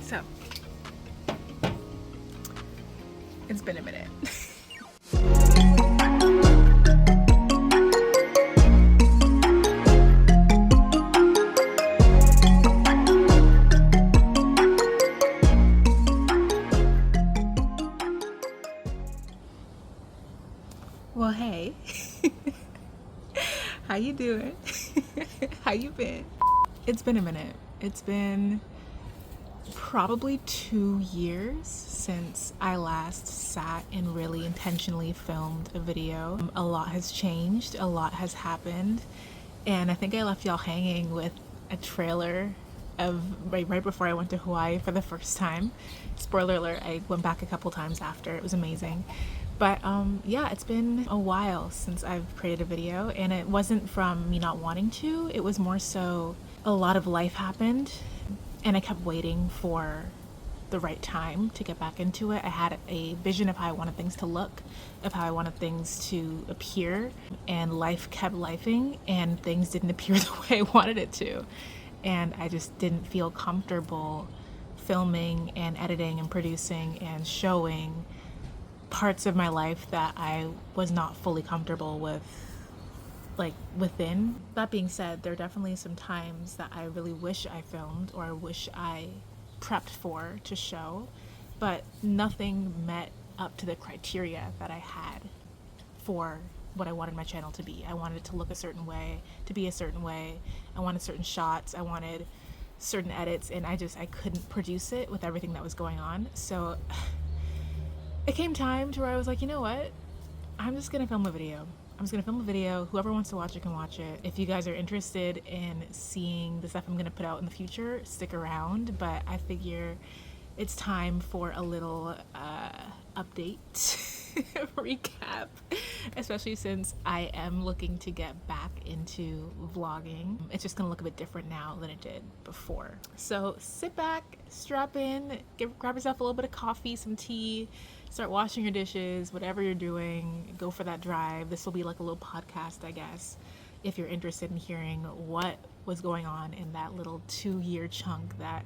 So, it's been a minute. Well, hey. How you doing? How you been? It's been a minute. It's been probably 2 years since I last sat and really intentionally filmed a video. A lot has changed, a lot has happened, and I think I left y'all hanging with a trailer of right before I went to Hawaii for the first time. Spoiler alert, I went back a couple times after. It was amazing. But yeah, it's been a while since I've created a video, and it wasn't from me not wanting to. It was more so a lot of life happened, and I kept waiting for the right time to get back into it. I had a vision of how I wanted things to look, of how I wanted things to appear, and life kept lifing, and things didn't appear the way I wanted it to. And I just didn't feel comfortable filming and editing and producing and showing parts of my life that I was not fully comfortable with, like, within. That being said, there are definitely some times that I really wish I filmed or wish I prepped for to show, but nothing met up to the criteria that I had for what I wanted my channel to be. I wanted it to look a certain way, to be a certain way. I wanted certain shots, I wanted certain edits, and I couldn't produce it with everything that was going on. So it came time to where I was like, you know what? I'm just gonna film a video. I'm just gonna film a video. Whoever wants to watch it can watch it. If you guys are interested in seeing the stuff I'm gonna put out in the future, stick around. But I figure it's time for a little update recap, especially since I am looking to get back into vlogging. It's just gonna look a bit different now than it did before. So sit back, strap in, grab yourself a little bit of coffee, some tea, start washing your dishes, whatever you're doing, go for that drive. This will be like a little podcast, I guess, if you're interested in hearing what was going on in that little 2-year chunk that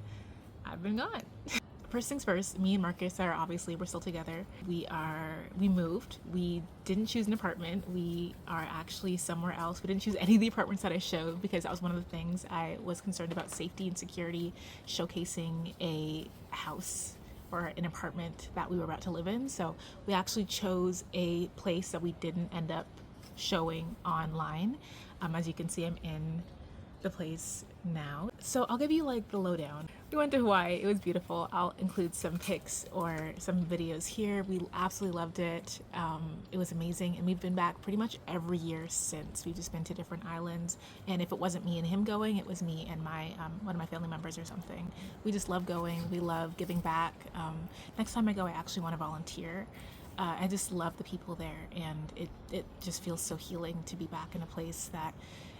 I've been gone. First things first, me and Marcus we're still together. We moved. We didn't choose an apartment. We are actually somewhere else. We didn't choose any of the apartments that I showed because that was one of the things I was concerned about, safety and security, showcasing a house or an apartment that we were about to live in. So we actually chose a place that we didn't end up showing online. As you can see, I'm in the place now. So I'll give you like the lowdown. We went to Hawaii. It was beautiful. I'll include some pics or some videos here. We absolutely loved it. It was amazing, and we've been back pretty much every year since. We've just been to different islands, and if it wasn't me and him going, it was me and my one of my family members or something. We just love going. We love giving back. Next time I go, I actually want to volunteer. I just love the people there, and it just feels so healing to be back in a place that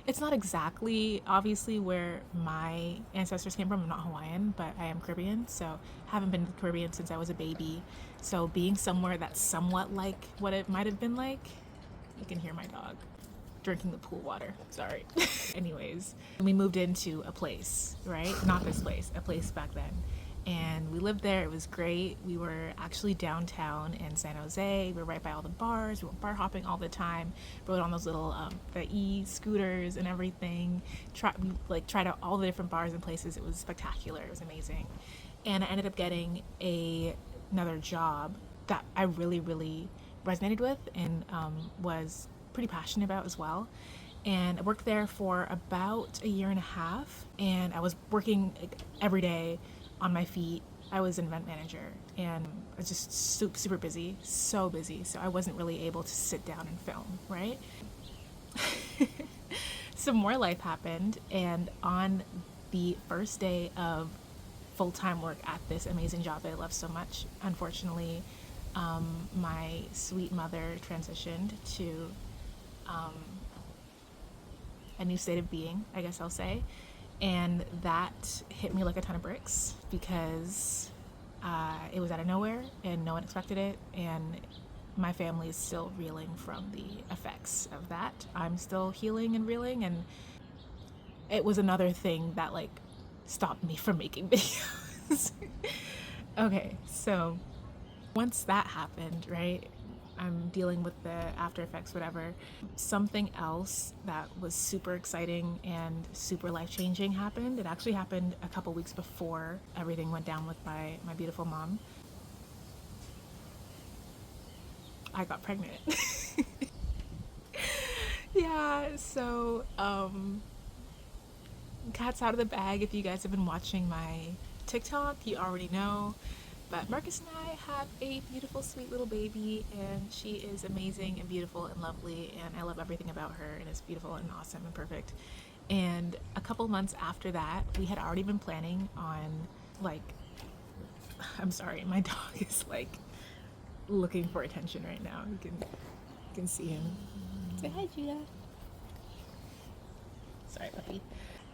it's not exactly obviously where my ancestors came from. I'm not Hawaiian, but I am Caribbean, so haven't been to the Caribbean since I was a baby. So being somewhere that's somewhat like what it might have been like, you can hear my dog drinking the pool water, sorry. Anyways, we moved into a place, right? Not this place, a place back then. And we lived there. It was great. We were actually downtown in San Jose. We were right by all the bars. We were bar hopping all the time. Rode on those little the e-scooters and everything. Tried out all the different bars and places. It was spectacular. It was amazing. And I ended up getting another job that I really, really resonated with and was pretty passionate about as well. And I worked there for about 1.5 years, and I was working every day on my feet. I was an event manager, and I was just super busy, so busy. So I wasn't really able to sit down and film, right? Some more life happened, and on the first day of full-time work at this amazing job that I love so much, unfortunately, my sweet mother transitioned to a new state of being, I guess I'll say. And that hit me like a ton of bricks because it was out of nowhere and no one expected it, and my family is still reeling from the effects of that. I'm still healing and reeling, and it was another thing that like stopped me from making videos. Okay, so once that happened, right? I'm dealing with the after effects, whatever. Something else that was super exciting and super life changing happened. It actually happened a couple weeks before everything went down with my beautiful mom. I got pregnant. Yeah, so cat's out of the bag. If you guys have been watching my TikTok, you already know. But Marcus and I have a beautiful, sweet little baby, and she is amazing and beautiful and lovely, and I love everything about her, and it's beautiful and awesome and perfect. And a couple months after that, we had already been planning on, like, I'm sorry, my dog is like looking for attention right now. You can see him. Say hi, Judah. Sorry, puppy.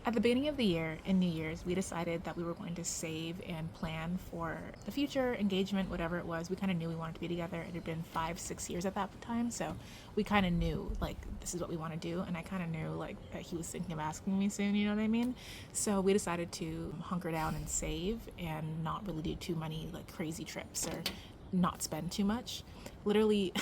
At the beginning of the year, in New Year's, we decided that we were going to save and plan for the future, engagement, whatever it was. We kind of knew we wanted to be together. It had been 5-6 years at that time, so we kind of knew, like, this is what we want to do. And I kind of knew, like, that he was thinking of asking me soon, you know what I mean? So we decided to hunker down and save and not really do too many, like, crazy trips or not spend too much. Literally,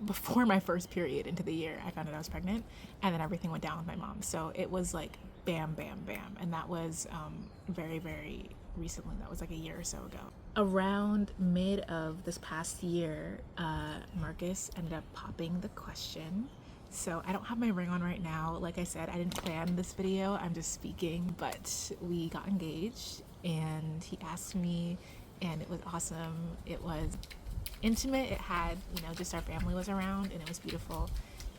before my first period into the year, I found out I was pregnant, and then everything went down with my mom. So it was like bam, bam, bam. And that was very, very recently. That was like a year or so ago. Around mid of this past year, Marcus ended up popping the question. So I don't have my ring on right now. Like I said, I didn't plan this video. I'm just speaking, but we got engaged and he asked me and it was awesome. It was intimate. It had, just our family was around and it was beautiful.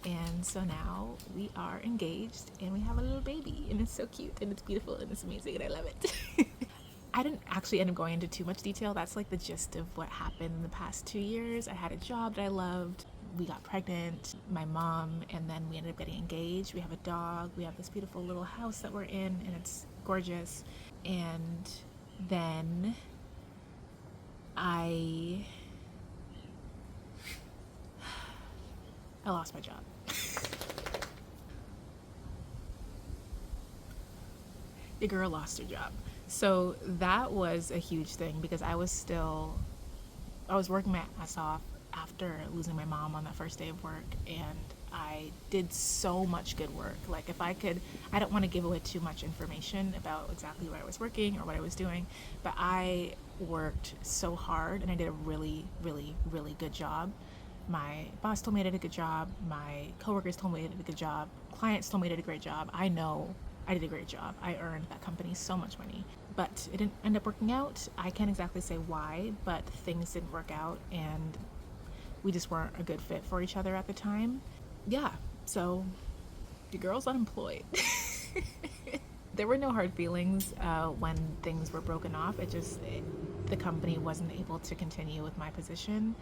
And so now we are engaged and we have a little baby and it's so cute and it's beautiful and it's amazing and I love it. I didn't actually end up going into too much detail. That's like the gist of what happened in the past 2 years. I had a job that I loved. We got pregnant, my mom, and then we ended up getting engaged. We have a dog. We have this beautiful little house that we're in and it's gorgeous. And then I lost my job. Your girl lost her job. So that was a huge thing because I was working my ass off after losing my mom on that first day of work, and I did so much good work. Like if I could, I don't want to give away too much information about exactly where I was working or what I was doing, but I worked so hard and I did a really, really, really good job. My boss told me I did a good job. My coworkers told me I did a good job. Clients told me I did a great job. I know I did a great job. I earned that company so much money. But it didn't end up working out. I can't exactly say why, but things didn't work out and we just weren't a good fit for each other at the time. Yeah, so your girl's unemployed. There were no hard feelings when things were broken off. The company wasn't able to continue with my position.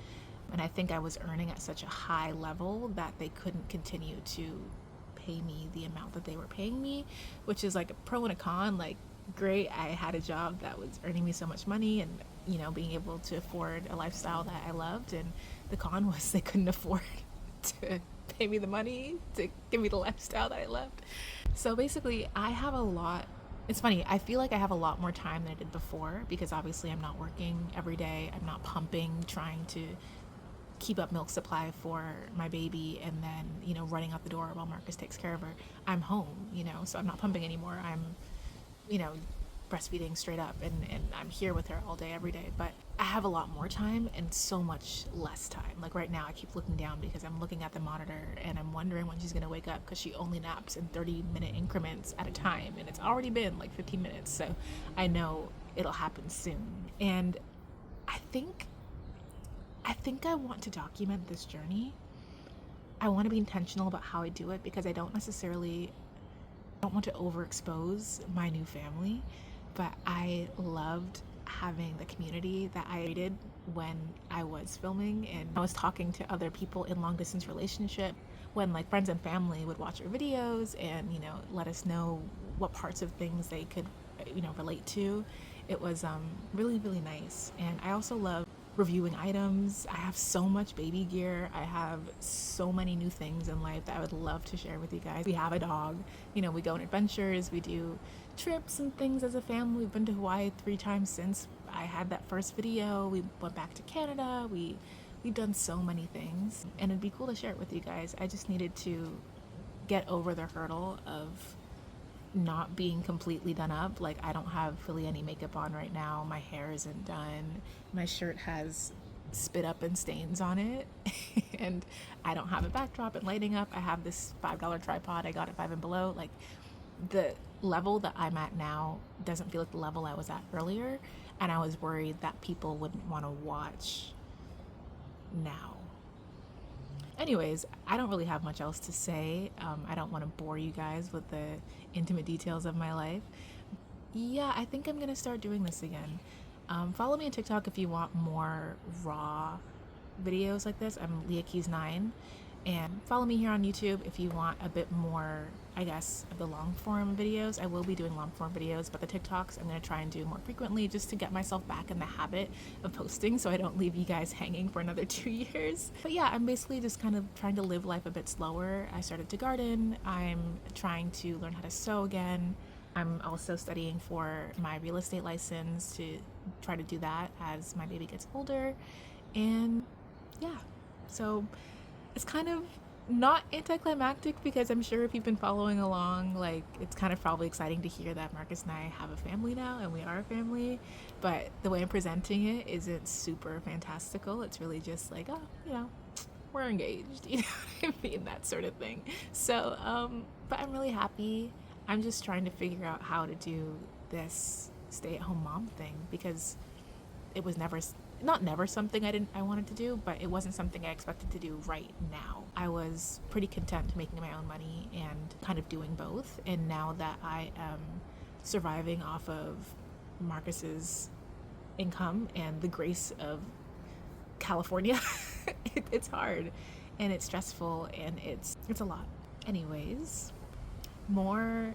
And I think I was earning at such a high level that they couldn't continue to pay me the amount that they were paying me, which is like a pro and a con. Like, great, I had a job that was earning me so much money and, being able to afford a lifestyle that I loved. And the con was they couldn't afford to pay me the money to give me the lifestyle that I loved. So basically, it's funny, I feel like I have a lot more time than I did before because obviously I'm not working every day. I'm not pumping, trying to keep up milk supply for my baby and then, running out the door while Marcus takes care of her. I'm home, so I'm not pumping anymore. I'm, breastfeeding straight up and I'm here with her all day, every day. But I have a lot more time and so much less time. Like right now, I keep looking down because I'm looking at the monitor and I'm wondering when she's going to wake up because she only naps in 30-minute increments at a time. And it's already been like 15 minutes. So I know it'll happen soon. And I think I want to document this journey. I want to be intentional about how I do it because I don't want to overexpose my new family, but I loved having the community that I created when I was filming and I was talking to other people in long distance relationship when like friends and family would watch our videos and, let us know what parts of things they could, relate to. It was really, really nice. And I also love reviewing items. I have so much baby gear. I have so many new things in life that I would love to share with you guys. We have a dog, you know, we go on adventures, we do trips and things as a family. We've been to Hawaii 3 times since I had that first video. We went back to Canada. We've done so many things, and it'd be cool to share it with you guys. I just needed to get over the hurdle of not being completely done up. Like, I don't have really any makeup on right now. My hair isn't done. My shirt has spit up and stains on it. And I don't have a backdrop and lighting up. I have this $5 tripod I got at Five and Below. Like, the level that I'm at now doesn't feel like the level I was at earlier. And I was worried that people wouldn't want to watch now. Anyways, I don't really have much else to say. I don't want to bore you guys with the intimate details of my life. Yeah, I think I'm gonna start doing this again. Follow me on TikTok if you want more raw videos like this. I'm LeahKeys9. And follow me here on YouTube if you want a bit more, I guess, of the long form videos. I will be doing long form videos, but the TikToks I'm going to try and do more frequently just to get myself back in the habit of posting so I don't leave you guys hanging for another 2 years. But yeah, I'm basically just kind of trying to live life a bit slower. I started to garden. I'm trying to learn how to sew again. I'm also studying for my real estate license to try to do that as my baby gets older. And yeah, so it's kind of not anticlimactic because I'm sure if you've been following along, like, it's kind of probably exciting to hear that Marcus and I have a family now and we are a family, but the way I'm presenting it isn't super fantastical. It's really just like, oh, you know, we're engaged, you know what I mean, that sort of thing. So but I'm really happy. I'm just trying to figure out how to do this stay-at-home mom thing because it was never something I wanted to do, but it wasn't something I expected to do right now. I was pretty content making my own money and kind of doing both. And now that I am surviving off of Marcus's income and the grace of California, it's hard and it's stressful and it's a lot. Anyways, more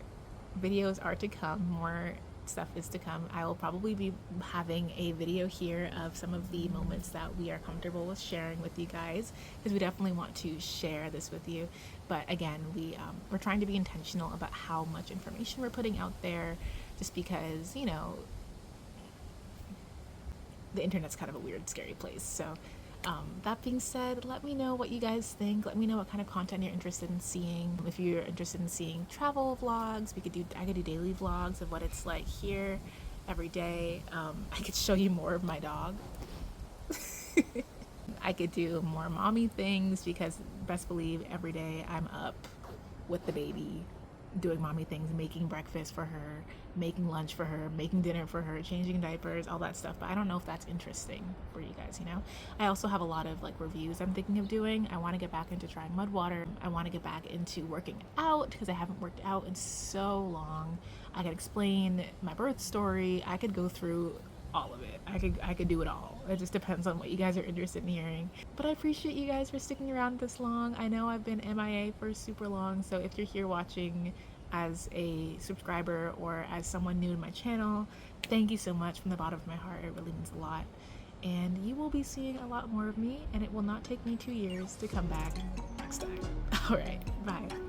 videos are to come, more stuff is to come. I will probably be having a video here of some of the moments that we are comfortable with sharing with you guys because we definitely want to share this with you. But again, we're trying to be intentional about how much information we're putting out there just because, you know, the internet's kind of a weird, scary place. So that being said, let me know what you guys think. Let me know what kind of content you're interested in seeing. If you're interested in seeing travel vlogs, I could do daily vlogs of what it's like here every day. I could show you more of my dog. I could do more mommy things because best believe every day I'm up with the baby doing mommy things, making breakfast for her, making lunch for her, making dinner for her, changing diapers, all that stuff. But I don't know if that's interesting for you guys, you know? I also have a lot of like reviews I'm thinking of doing. I want to get back into trying mud water. I want to get back into working out because I haven't worked out in so long. I could explain my birth story. I could go through all of it. I could do it all. It just depends on what you guys are interested in hearing. But I appreciate you guys for sticking around this long. I know I've been MIA for super long, so if you're here watching as a subscriber or as someone new to my channel, thank you so much from the bottom of my heart. It really means a lot. And you will be seeing a lot more of me, and it will not take me 2 years to come back next time. All right, bye.